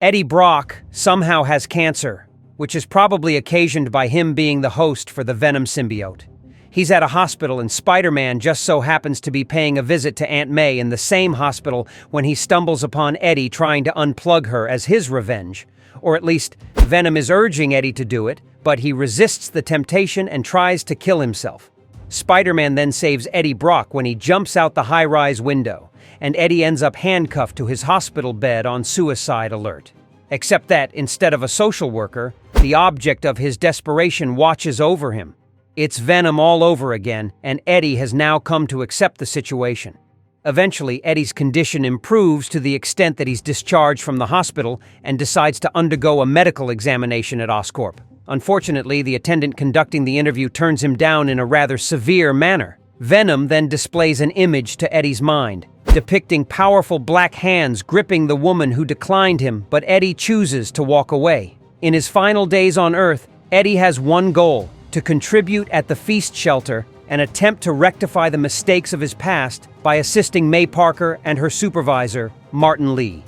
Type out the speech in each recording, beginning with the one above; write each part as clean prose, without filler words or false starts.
Eddie Brock somehow has cancer, which is probably occasioned by him being the host for the Venom symbiote. He's at a hospital and Spider-Man just so happens to be paying a visit to Aunt May in the same hospital when he stumbles upon Eddie trying to unplug her as his revenge. Or at least, Venom is urging Eddie to do it, but he resists the temptation and tries to kill himself. Spider-Man then saves Eddie Brock when he jumps out the high-rise window, and Eddie ends up handcuffed to his hospital bed on suicide alert. Except that, instead of a social worker, the object of his desperation watches over him. It's Venom all over again, and Eddie has now come to accept the situation. Eventually, Eddie's condition improves to the extent that he's discharged from the hospital and decides to undergo a medical examination at Oscorp. Unfortunately, the attendant conducting the interview turns him down in a rather severe manner. Venom then displays an image to Eddie's mind, depicting powerful black hands gripping the woman who declined him, but Eddie chooses to walk away. In his final days on Earth, Eddie has one goal: to contribute at the feast shelter and attempt to rectify the mistakes of his past by assisting May Parker and her supervisor, Martin Lee.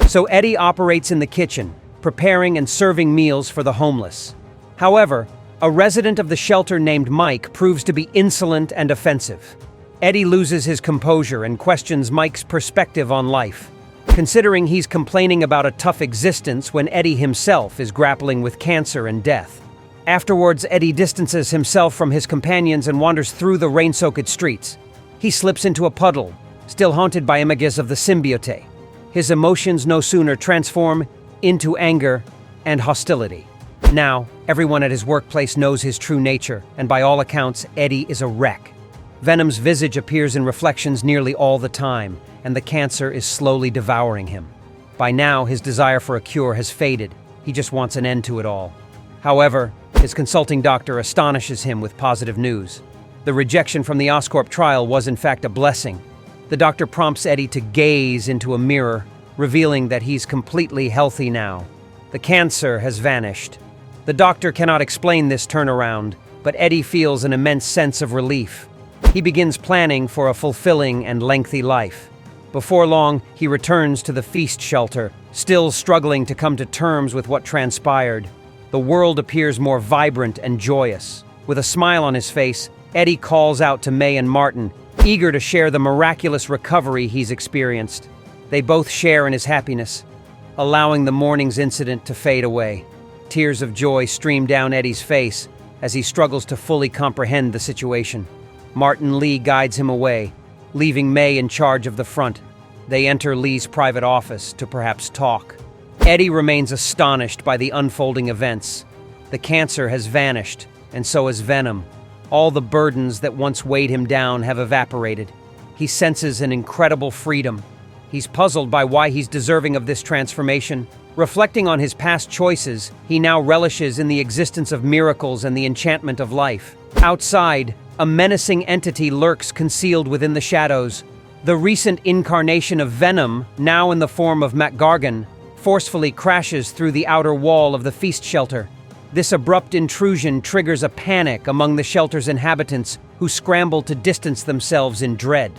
So Eddie operates in the kitchen, preparing and serving meals for the homeless. However, a resident of the shelter named Mike proves to be insolent and offensive. Eddie loses his composure and questions Mike's perspective on life, considering he's complaining about a tough existence when Eddie himself is grappling with cancer and death. Afterwards, Eddie distances himself from his companions and wanders through the rain-soaked streets. He slips into a puddle, still haunted by images of the Symbiote. His emotions no sooner transform into anger and hostility. Now, everyone at his workplace knows his true nature, and by all accounts, Eddie is a wreck. Venom's visage appears in reflections nearly all the time, and the cancer is slowly devouring him. By now, his desire for a cure has faded. He just wants an end to it all. However, his consulting doctor astonishes him with positive news. The rejection from the Oscorp trial was in fact a blessing. The doctor prompts Eddie to gaze into a mirror, revealing that he's completely healthy now. The cancer has vanished. The doctor cannot explain this turnaround, but Eddie feels an immense sense of relief. He begins planning for a fulfilling and lengthy life. Before long, he returns to the feast shelter, still struggling to come to terms with what transpired. The world appears more vibrant and joyous. With a smile on his face, Eddie calls out to May and Martin, eager to share the miraculous recovery he's experienced. They both share in his happiness, allowing the morning's incident to fade away. Tears of joy stream down Eddie's face as he struggles to fully comprehend the situation. Martin Lee guides him away, leaving May in charge of the front. They enter Lee's private office to perhaps talk. Eddie remains astonished by the unfolding events. The cancer has vanished, and so has Venom. All the burdens that once weighed him down have evaporated. He senses an incredible freedom. He's puzzled by why he's deserving of this transformation. Reflecting on his past choices, he now relishes in the existence of miracles and the enchantment of life. Outside, a menacing entity lurks concealed within the shadows. The recent incarnation of Venom, now in the form of McGargan, forcefully crashes through the outer wall of the feast shelter. This abrupt intrusion triggers a panic among the shelter's inhabitants, who scramble to distance themselves in dread.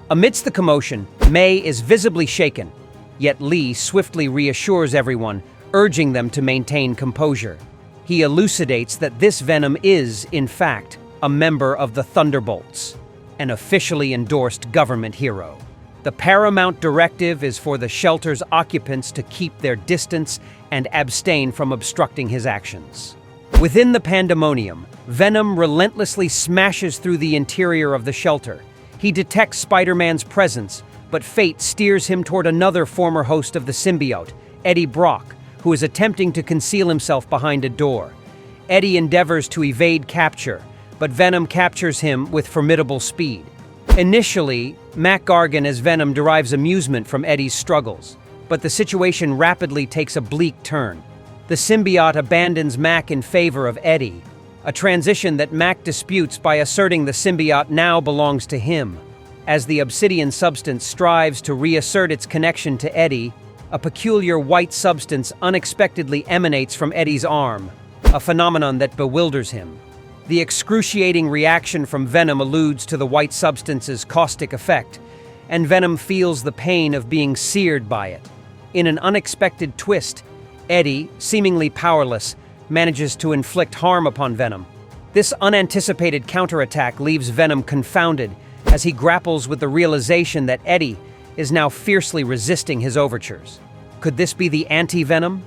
Amidst the commotion, May is visibly shaken, yet Lee swiftly reassures everyone, urging them to maintain composure. He elucidates that this Venom is, in fact, a member of the Thunderbolts, an officially endorsed government hero. The paramount directive is for the shelter's occupants to keep their distance and abstain from obstructing his actions. Within the pandemonium, Venom relentlessly smashes through the interior of the shelter. He detects Spider-Man's presence, but fate steers him toward another former host of the symbiote, Eddie Brock, who is attempting to conceal himself behind a door. Eddie endeavors to evade capture, but Venom captures him with formidable speed. Initially, McGargan as Venom derives amusement from Eddie's struggles, but the situation rapidly takes a bleak turn. The symbiote abandons Mac in favor of Eddie, a transition that Mac disputes by asserting the symbiote now belongs to him. As the obsidian substance strives to reassert its connection to Eddie, a peculiar white substance unexpectedly emanates from Eddie's arm, a phenomenon that bewilders him. The excruciating reaction from Venom alludes to the white substance's caustic effect, and Venom feels the pain of being seared by it. In an unexpected twist, Eddie, seemingly powerless, manages to inflict harm upon Venom. This unanticipated counterattack leaves Venom confounded as he grapples with the realization that Eddie is now fiercely resisting his overtures. Could this be the anti-Venom?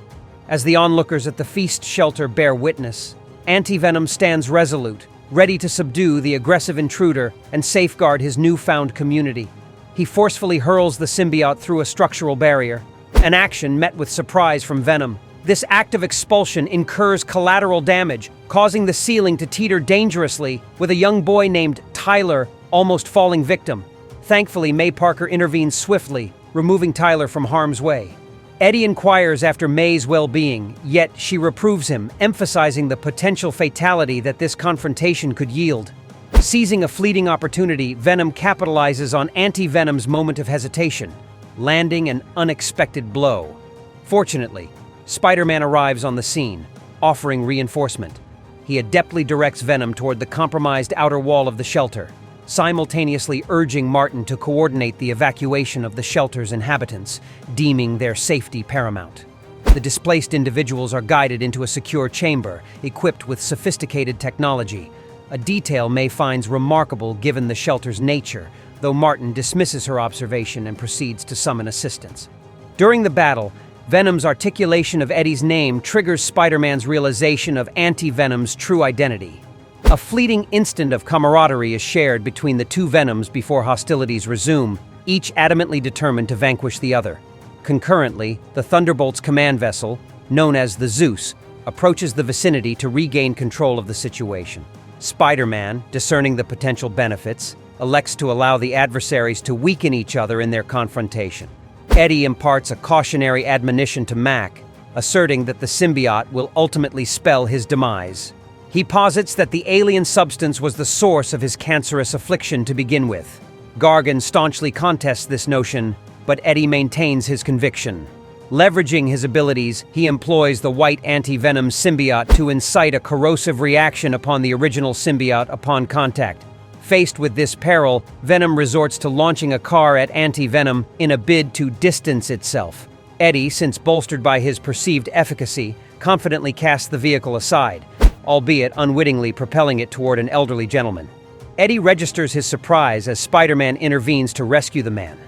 As the onlookers at the feast shelter bear witness, anti-Venom stands resolute, ready to subdue the aggressive intruder and safeguard his newfound community. He forcefully hurls the symbiote through a structural barrier, an action met with surprise from Venom. This act of expulsion incurs collateral damage, causing the ceiling to teeter dangerously, with a young boy named Tyler almost falling victim. Thankfully, May Parker intervenes swiftly, removing Tyler from harm's way. Eddie inquires after May's well-being, yet she reproves him, emphasizing the potential fatality that this confrontation could yield. Seizing a fleeting opportunity, Venom capitalizes on anti-Venom's moment of hesitation, landing an unexpected blow. Fortunately, Spider-Man arrives on the scene, offering reinforcement. He adeptly directs Venom toward the compromised outer wall of the shelter, simultaneously urging Martin to coordinate the evacuation of the shelter's inhabitants, deeming their safety paramount. The displaced individuals are guided into a secure chamber, equipped with sophisticated technology, a detail May finds remarkable given the shelter's nature, though Martin dismisses her observation and proceeds to summon assistance. During the battle, Venom's articulation of Eddie's name triggers Spider-Man's realization of anti-Venom's true identity. A fleeting instant of camaraderie is shared between the two Venoms before hostilities resume, each adamantly determined to vanquish the other. Concurrently, the Thunderbolt's command vessel, known as the Zeus, approaches the vicinity to regain control of the situation. Spider-Man, discerning the potential benefits, elects to allow the adversaries to weaken each other in their confrontation. Eddie imparts a cautionary admonition to Mac, asserting that the symbiote will ultimately spell his demise. He posits that the alien substance was the source of his cancerous affliction to begin with. Gargan staunchly contests this notion, but Eddie maintains his conviction. Leveraging his abilities, he employs the white anti-venom symbiote to incite a corrosive reaction upon the original symbiote upon contact. Faced with this peril, Venom resorts to launching a car at anti-venom in a bid to distance itself. Eddie, since bolstered by his perceived efficacy, confidently casts the vehicle aside, albeit unwittingly propelling it toward an elderly gentleman. Eddie registers his surprise as Spider-Man intervenes to rescue the man.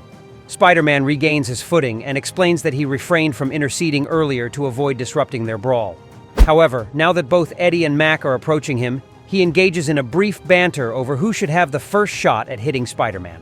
Spider-Man regains his footing and explains that he refrained from interceding earlier to avoid disrupting their brawl. However, now that both Eddie and Mac are approaching him, he engages in a brief banter over who should have the first shot at hitting Spider-Man.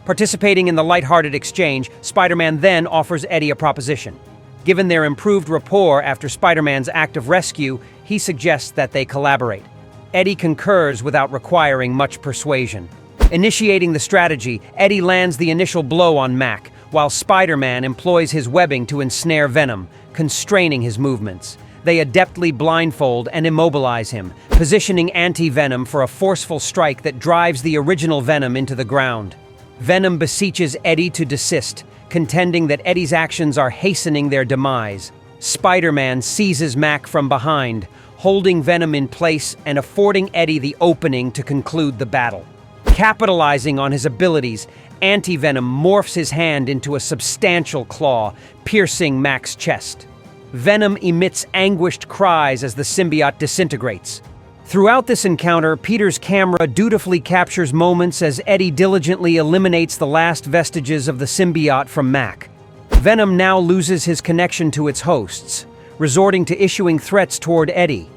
Participating in the lighthearted exchange, Spider-Man then offers Eddie a proposition. Given their improved rapport after Spider-Man's act of rescue, he suggests that they collaborate. Eddie concurs without requiring much persuasion. Initiating the strategy, Eddie lands the initial blow on Mac, while Spider-Man employs his webbing to ensnare Venom, constraining his movements. They adeptly blindfold and immobilize him, positioning anti-Venom for a forceful strike that drives the original Venom into the ground. Venom beseeches Eddie to desist, contending that Eddie's actions are hastening their demise. Spider-Man seizes Mac from behind, holding Venom in place and affording Eddie the opening to conclude the battle. Capitalizing on his abilities, anti-Venom morphs his hand into a substantial claw, piercing Mac's chest. Venom emits anguished cries as the symbiote disintegrates. Throughout this encounter, Peter's camera dutifully captures moments as Eddie diligently eliminates the last vestiges of the symbiote from Mac. Venom now loses his connection to its hosts, resorting to issuing threats toward Eddie.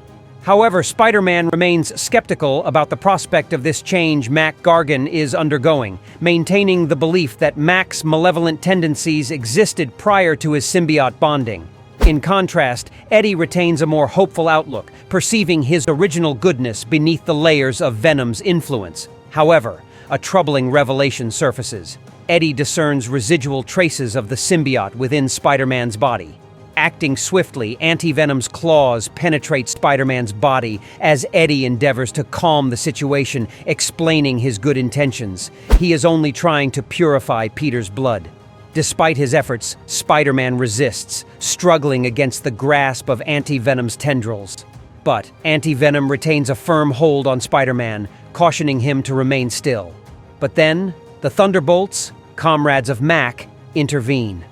However, Spider-Man remains skeptical about the prospect of this change Mac Gargan is undergoing, maintaining the belief that Mac's malevolent tendencies existed prior to his symbiote bonding. In contrast, Eddie retains a more hopeful outlook, perceiving his original goodness beneath the layers of Venom's influence. However, a troubling revelation surfaces. Eddie discerns residual traces of the symbiote within Spider-Man's body. Acting swiftly, anti-Venom's claws penetrate Spider-Man's body as Eddie endeavors to calm the situation, explaining his good intentions. He is only trying to purify Peter's blood. Despite his efforts, Spider-Man resists, struggling against the grasp of anti-Venom's tendrils. But anti-Venom retains a firm hold on Spider-Man, cautioning him to remain still. But then, the Thunderbolts, comrades of Mac, intervene.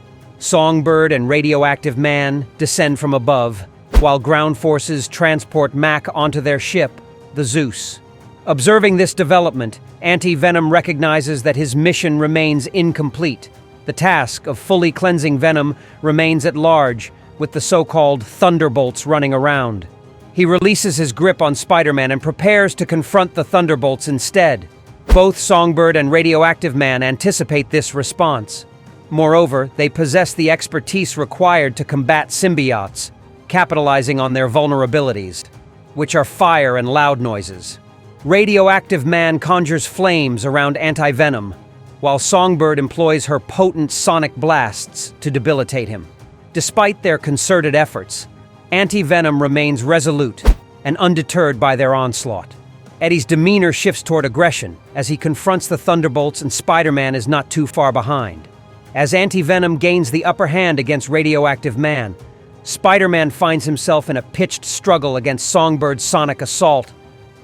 Songbird and Radioactive Man descend from above, while ground forces transport Mac onto their ship, the Zeus. Observing this development, Anti-Venom recognizes that his mission remains incomplete. The task of fully cleansing Venom remains at large, with the so-called Thunderbolts running around. He releases his grip on Spider-Man and prepares to confront the Thunderbolts instead. Both Songbird and Radioactive Man anticipate this response. Moreover, they possess the expertise required to combat symbiotes, capitalizing on their vulnerabilities, which are fire and loud noises. Radioactive Man conjures flames around Anti-Venom, while Songbird employs her potent sonic blasts to debilitate him. Despite their concerted efforts, Anti-Venom remains resolute and undeterred by their onslaught. Eddie's demeanor shifts toward aggression as he confronts the Thunderbolts, and Spider-Man is not too far behind. As Anti-Venom gains the upper hand against Radioactive Man, Spider-Man finds himself in a pitched struggle against Songbird's sonic assault,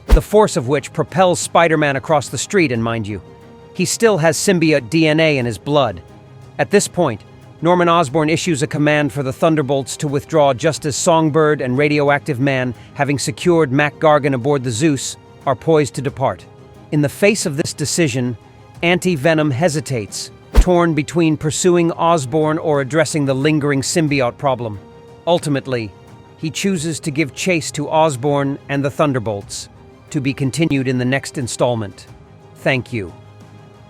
the force of which propels Spider-Man across the street, and mind you, he still has symbiote DNA in his blood. At this point, Norman Osborn issues a command for the Thunderbolts to withdraw just as Songbird and Radioactive Man, having secured Mac Gargan aboard the Zeus, are poised to depart. In the face of this decision, Anti-Venom hesitates, torn between pursuing Osborn or addressing the lingering symbiote problem. Ultimately, he chooses to give chase to Osborn and the Thunderbolts, to be continued in the next installment. Thank you.